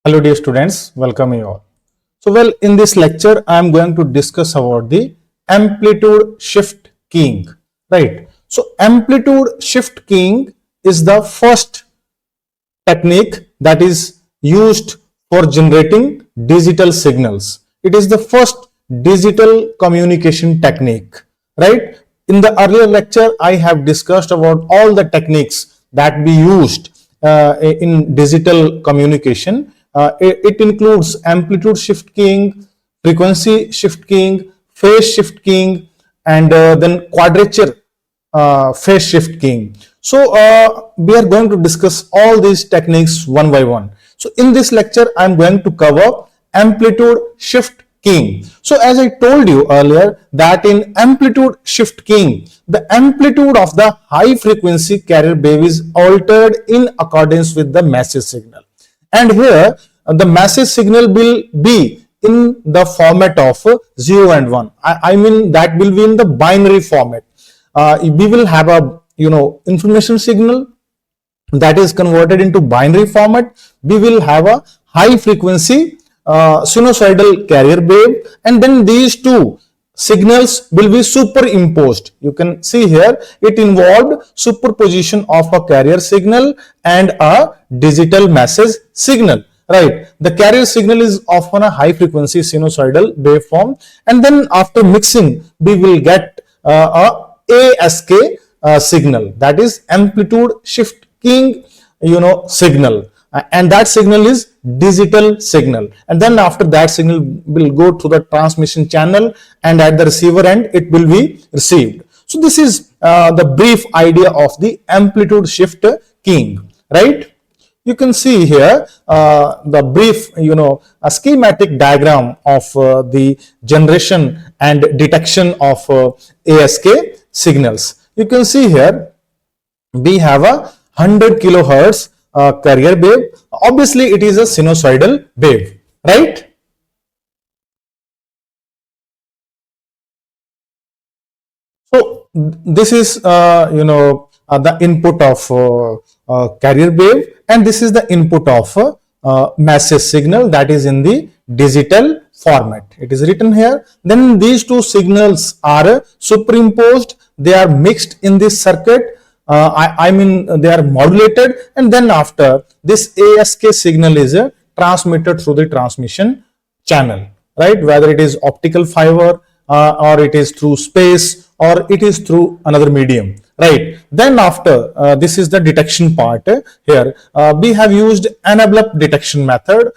Hello dear students, welcome you all. In this lecture, I am going to discuss about the amplitude shift keying, right? So, amplitude shift keying is the first technique that is used for generating digital signals. It is the first digital communication technique, right? In the earlier lecture, I have discussed about all the techniques that be used in digital communication. It includes amplitude shift keying, frequency shift keying, phase shift keying, and then quadrature phase shift keying. So we are going to discuss all these techniques one by one. So in this lecture, I am going to cover amplitude shift keying. So as I told you earlier that in amplitude shift keying, the amplitude of the high frequency carrier wave is altered in accordance with the message signal. And here the message signal will be in the format of 0 and 1. I mean that will be in the binary format. We will have a information signal that is converted into binary format. We will have a high frequency sinusoidal carrier wave, and then these two signals will be superimposed. You can see here it involved superposition of a carrier signal and a digital message signal. Right, the carrier signal is often a high frequency sinusoidal waveform, and then after mixing we will get a ASK signal, that is amplitude shift keying signal, and that signal is digital signal, and then after that signal will go to the transmission channel, and at the receiver end it will be received. So this is the brief idea of the amplitude shift keying, right? You can see here the brief a schematic diagram of the generation and detection of ASK signals. You can see here we have a 100 kilohertz carrier wave. Obviously it is a sinusoidal wave, right? So this is the input of carrier wave, and this is the input of message signal that is in the digital format. It is written here. Then these two signals are superimposed. They are mixed in this circuit. I mean they are modulated, and then after this ASK signal is transmitted through the transmission channel, right? Whether it is optical fiber or it is through space or it is through another medium, right? Then after this is the detection part. Here we have used envelope detection method.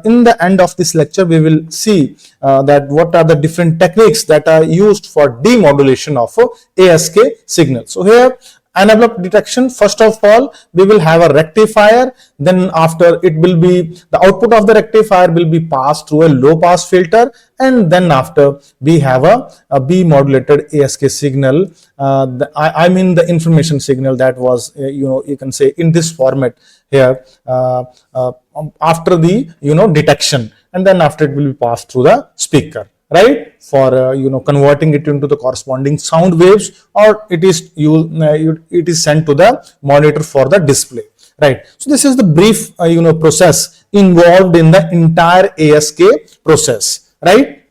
In the end of this lecture we will see that what are the different techniques that are used for demodulation of ASK signal. So here envelope detection, first of all we will have a rectifier, then after it will be the output of the rectifier will be passed through a low pass filter, and then after we have a B modulated ASK signal. I mean the information signal that was you can say in this format here after the detection, and then after it will be passed through the speaker, right, for converting it into the corresponding sound waves, or it is sent to the monitor for the display, right? So this is the brief process involved in the entire ASK process, right?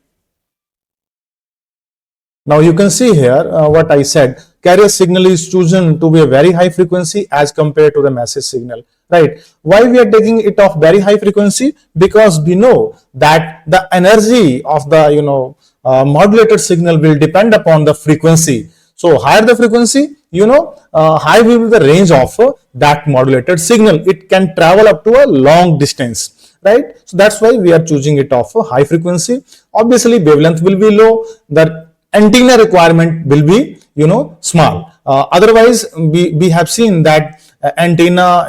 Now you can see here what I said. Carrier signal is chosen to be a very high frequency as compared to the message signal, right? Why we are taking it of very high frequency? Because we know that the energy of the modulated signal will depend upon the frequency. So higher the frequency, high will be the range of that modulated signal. It can travel up to a long distance, right? So that's why we are choosing it of a high frequency. Obviously wavelength will be low. The antenna requirement will be small. Otherwise we have seen that antenna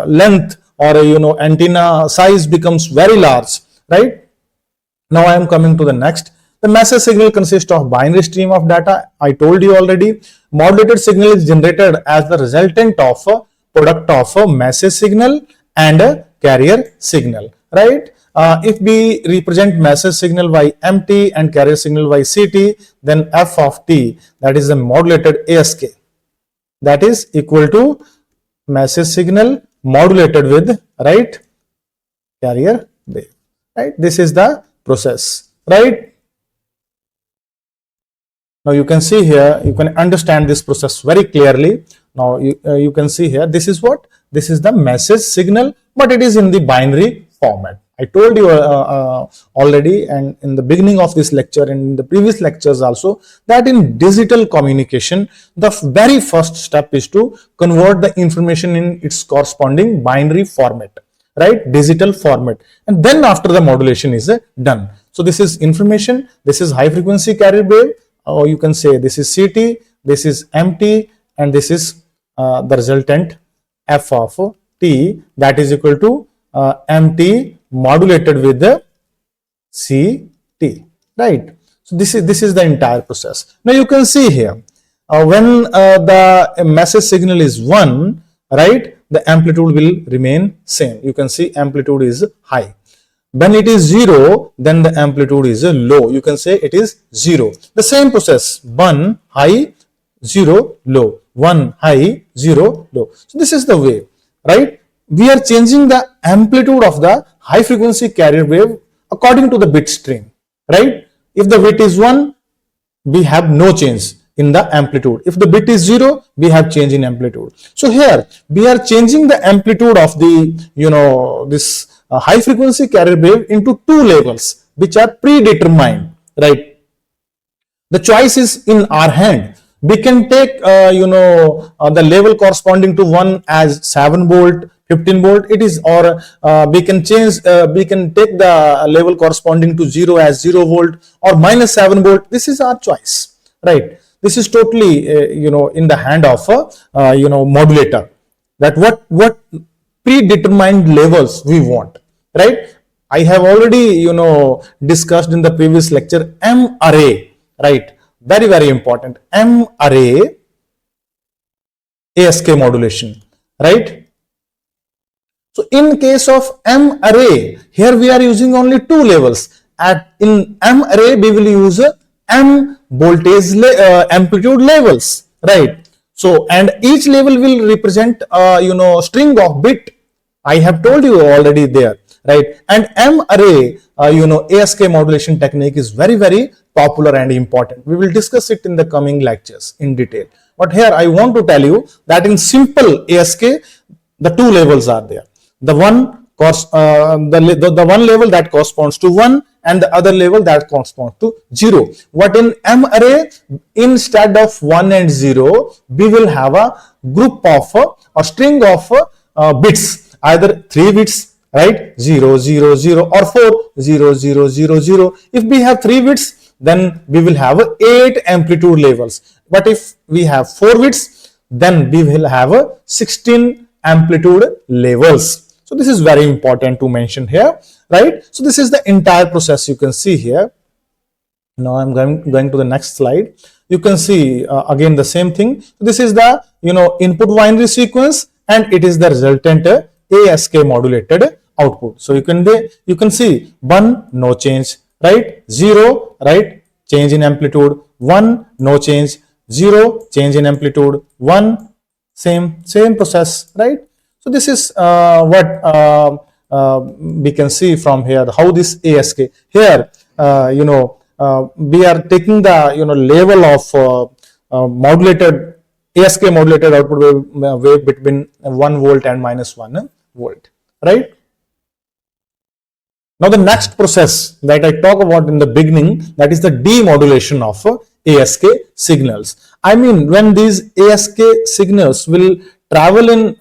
length or antenna size becomes very large, right? Now I am coming to the next. The message signal consists of binary stream of data. I told you already. Modulated signal is generated as the resultant of a product of a message signal and a carrier signal, right? If we represent message signal by MT and carrier signal by CT, then F of T, that is the modulated ASK, that is equal to message signal modulated with, right, carrier wave, right? This is the process, right? Now you can see here, you can understand this process very clearly. Now you can see here, this is what? This is the message signal, but it is in the binary format. I told you already, and in the beginning of this lecture and in the previous lectures also, that in digital communication, the very first step is to convert the information in its corresponding binary format, right? Digital format. And then after the modulation is done. So this is information, this is high frequency carrier wave, or you can say this is CT, this is MT, and this is the resultant F of T, that is equal to MT modulated with the CT, right? So this is the entire process. Now you can see here, when the message signal is 1, right, the amplitude will remain same. You can see amplitude is high. When it is 0, then the amplitude is low. You can say it is 0. The same process, 1 high, 0 low, 1 high, 0 low. So this is the way, right? We are changing the amplitude of the high frequency carrier wave according to the bit stream, right? If the bit is 1, we have no change in the amplitude. If the bit is 0, we have change in amplitude. So here we are changing the amplitude of the, this high frequency carrier wave into 2 levels which are predetermined, right? The choice is in our hand. We can take the level corresponding to 1 as 7 volt, 15 volt it is, or we can change, we can take the level corresponding to 0 as 0 volt or minus 7 volt. This is our choice, right? This is totally in the hand of a modulator, that what predetermined levels we want, right? I have already discussed in the previous lecture M array, right? Very important, M array ASK modulation, right? So in case of M array, here we are using only 2 levels. In M array we will use M voltage amplitude levels, right? So and each level will represent string of bit. I have told you already there, right? And M array ASK modulation technique is very popular and important. We will discuss it in the coming lectures in detail. But here I want to tell you that in simple ASK, the 2 levels are there. The one the one level that corresponds to 1 and the other level that corresponds to 0. What in M array, instead of 1 and 0, we will have a group of or string of bits, either 3 bits, right? 0 0 0 or 4 0 0 0 0. If we have 3 bits, then we will have 8 amplitude levels. But if we have 4 bits, then we will have 16 amplitude levels. So this is very important to mention here, right? So this is the entire process you can see here. Now I'm going to the next slide. You can see again the same thing. This is the input binary sequence, and it is the resultant ASK modulated output. So you can see 1 no change, right? 0, right, change in amplitude. 1 no change, 0 change in amplitude. 1 same process, right? So this is what we can see from here, how this ASK here we are taking the level of modulated ASK modulated output wave between 1 volt and minus 1 volt, right? Now the next process that I talk about in the beginning, that is the demodulation of ASK signals. I mean, when these ASK signals will travel in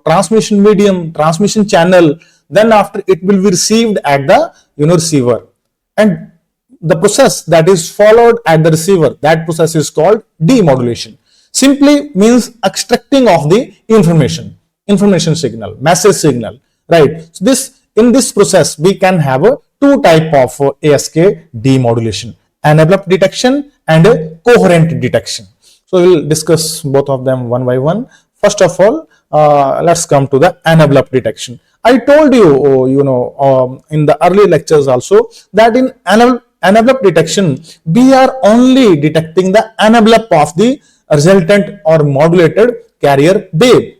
transmission medium, transmission channel, then after it will be received at the receiver, and the process that is followed at the receiver, that process is called demodulation. Simply means extracting of the information signal, message signal, right? So in this process we can have 2 type of ASK demodulation: envelope detection and coherent detection. So we will discuss both of them one by one. First of all, let's come to the envelope detection. I told you, in the early lectures also, that in envelope detection, we are only detecting the envelope of the resultant or modulated carrier wave.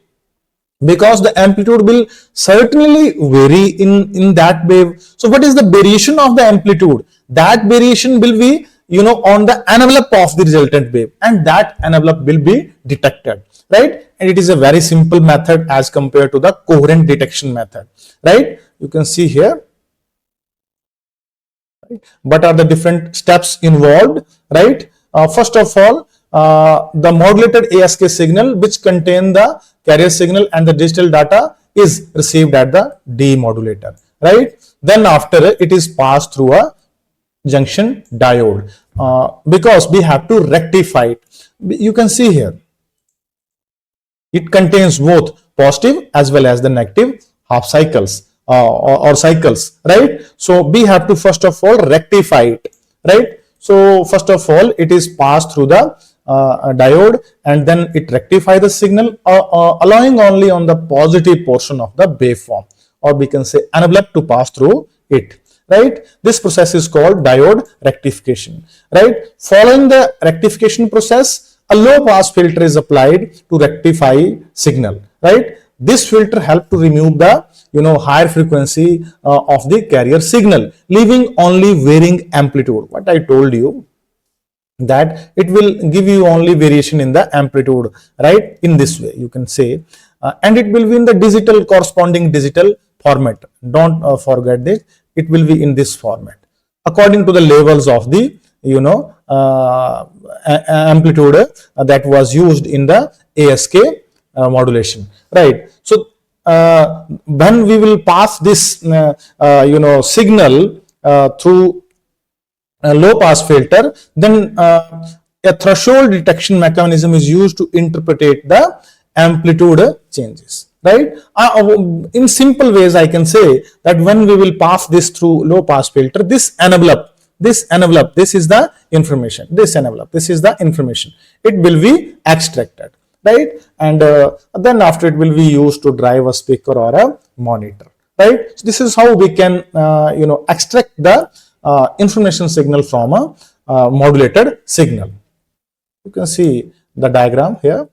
because the amplitude will certainly vary in that wave. So what is the variation of the amplitude? That variation will be, on the envelope of the resultant wave, and that envelope will be detected, right? And it is a very simple method as compared to the coherent detection method, right? You can see here what are the different steps involved, right? First of all, the modulated ASK signal, which contain the carrier signal and the digital data, is received at the demodulator, right? Then after it is passed through a junction diode, because we have to rectify it. You can see here it contains both positive as well as the negative half cycles, or cycles, right? So we have to first of all rectify it, right? So first of all it is passed through the diode, and then it rectify the signal, allowing only on the positive portion of the waveform, or we can say envelope, to pass through it, right? This process is called diode rectification, right? Following the rectification process, a low pass filter is applied to rectify signal, right? This filter help to remove the higher frequency of the carrier signal, leaving only varying amplitude. What I told you, that it will give you only variation in the amplitude, right? In this way you can say, and it will be in the digital, corresponding digital format. Don't forget this, it will be in this format according to the levels of the amplitude that was used in the ASK modulation, right? So when we will pass this signal through a low pass filter, then a threshold detection mechanism is used to interpret the amplitude changes, right? In simple ways I can say that when we will pass this through low pass filter, this envelope, this is the information, this envelope, this is the information, it will be extracted, right? And then after it will be used to drive a speaker or a monitor, right? So this is how we can extract the information signal from a modulated signal. You can see the diagram here.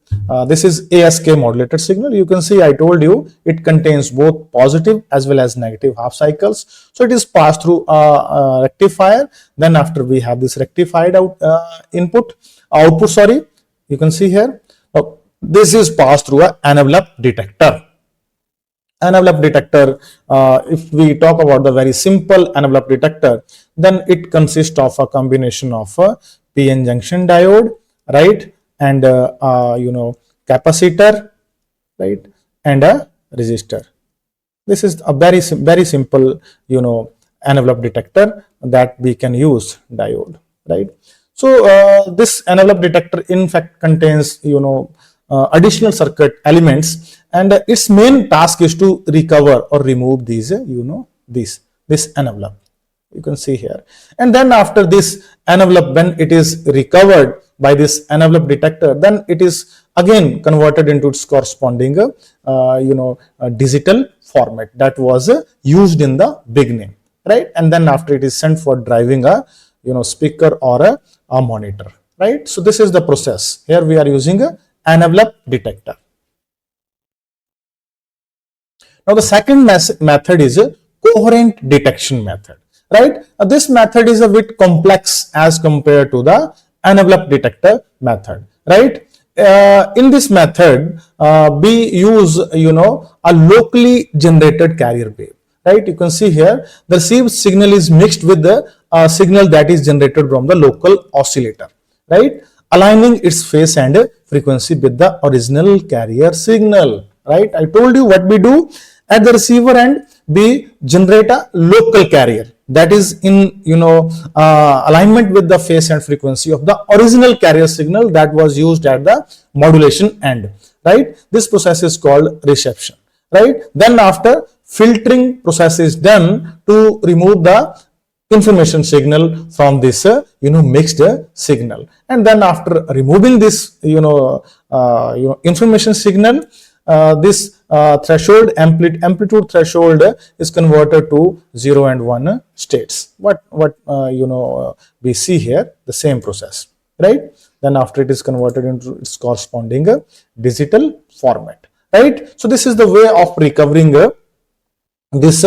This is ASK modulated signal. You can see I told you it contains both positive as well as negative half cycles. So it is passed through a rectifier. Then after we have this rectified output. Sorry, you can see here. Now, this is passed through an envelope detector. Envelope detector, if we talk about the very simple envelope detector, then it consists of a combination of a PN junction diode, right, and capacitor, right, and a resistor. This is a very simple envelope detector that we can use diode, right? So this envelope detector in fact contains additional circuit elements, and its main task is to recover or remove these this envelope, you can see here. And then after this envelope, when it is recovered by this envelope detector, then it is again converted into its corresponding digital format that was used in the beginning, right? And then after it is sent for driving a speaker or a monitor, right? So this is the process. Here we are using a envelope detector. Now the second method is a coherent detection method, right? This method is a bit complex as compared to the envelope detector method, right? In this method, we use a locally generated carrier wave, right? You can see here the received signal is mixed with the signal that is generated from the local oscillator, right, aligning its phase and frequency with the original carrier signal, right? I told you what we do at the receiver end, we generate a local carrier that is in alignment with the phase and frequency of the original carrier signal that was used at the modulation end, right? This process is called reception, right? Then after filtering process is done to remove the information signal from this mixed signal, and then after removing this information signal, this threshold amplitude threshold is converted to 0 and 1 states. What we see here, the same process, right? Then after it is converted into its corresponding digital format, right? So this is the way of recovering this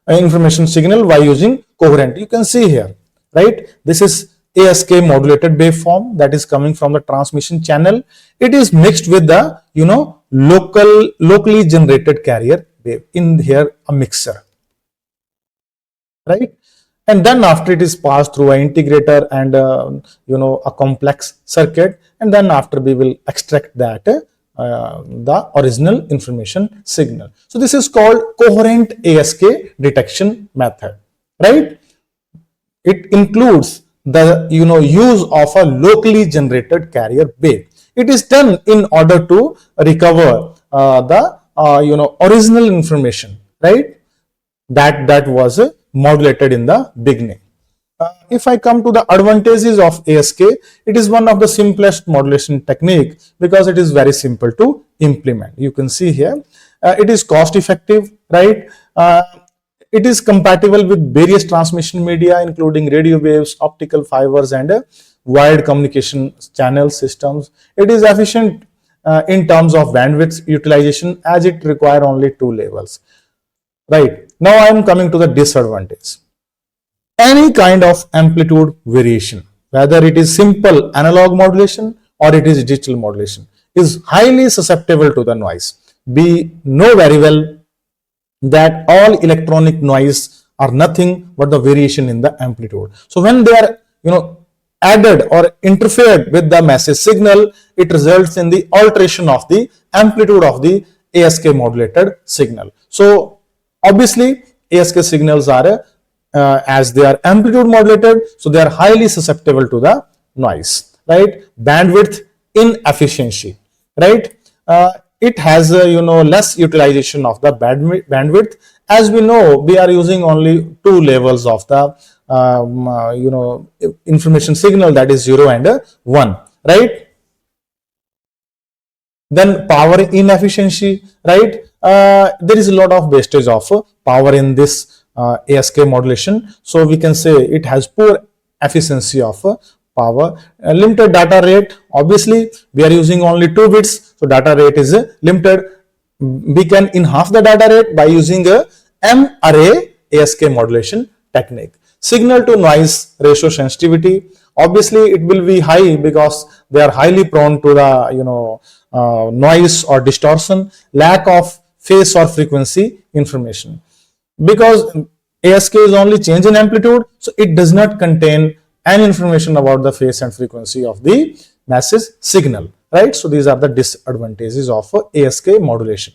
information signal by using coherent. You can see here, right? This is ASK modulated waveform that is coming from the transmission channel. It is mixed with the locally generated carrier wave. In here a mixer, right? And then after it is passed through an integrator and a complex circuit, and then after we will extract that the original information signal. So this is called coherent ASK detection method, right? It includes the use of a locally generated carrier wave. It is done in order to recover the original information, right? That was modulated in the beginning. If I come to the advantages of ASK, it is one of the simplest modulation technique because it is very simple to implement. You can see here, it is cost effective, right? It is compatible with various transmission media, including radio waves, optical fibers, and wired communication channel systems. It is efficient in terms of bandwidth utilization, as it requires only 2 levels. Right. Now I am coming to the disadvantage. Any kind of amplitude variation, whether it is simple analog modulation or it is digital modulation, is highly susceptible to the noise. We know very well that all electronic noise are nothing but the variation in the amplitude. So when they are added or interfered with the message signal, it results in the alteration of the amplitude of the ASK modulated signal. So obviously, ASK signals are, as they are amplitude modulated, so they are highly susceptible to the noise, right? Bandwidth inefficiency, right? It has less utilization of the bandwidth. As we know, we are using only 2 levels of the information signal, that is 0 and 1, right? Then power inefficiency, right? There is a lot of wastage of power in this ASK modulation. So we can say it has poor efficiency of power. Limited data rate, obviously we are using only 2 bits, so data rate is limited. We can enhance the data rate by using a M-array ASK modulation technique. Signal to noise ratio sensitivity, obviously it will be high because they are highly prone to the noise or distortion, lack of phase or frequency information. Because ASK is only change in amplitude, so it does not contain any information about the phase and frequency of the message signal, right? So these are the disadvantages of ASK modulation.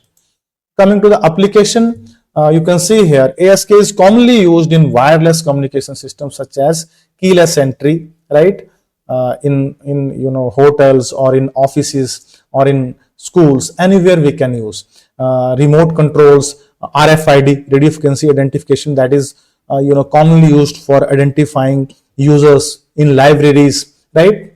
Coming to the application, you can see here ASK is commonly used in wireless communication systems such as keyless entry, right? In hotels or in offices or in schools, anywhere we can use. Remote controls, RFID, radio frequency identification, that is commonly used for identifying users in libraries, right?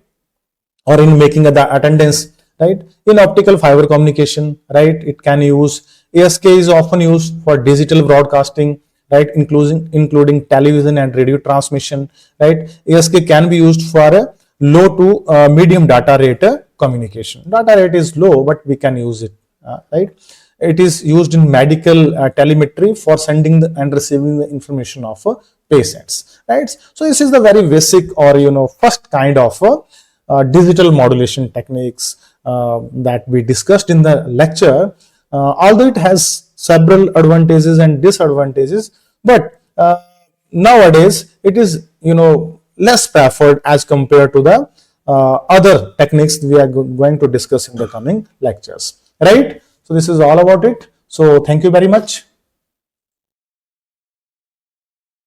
Or in making the attendance, right? In optical fiber communication, right? It can use, ASK is often used for digital broadcasting, right? Including television and radio transmission, right? ASK can be used for a low to medium data rate communication. Data rate is low, but we can use it, right? It is used in medical telemetry for sending and receiving the information of patients, right? So this is the very basic or first kind of digital modulation techniques that we discussed in the lecture. Although it has several advantages and disadvantages, but nowadays it is less preferred as compared to the other techniques we are going to discuss in the coming lectures, right? So this is all about it. So thank you very much.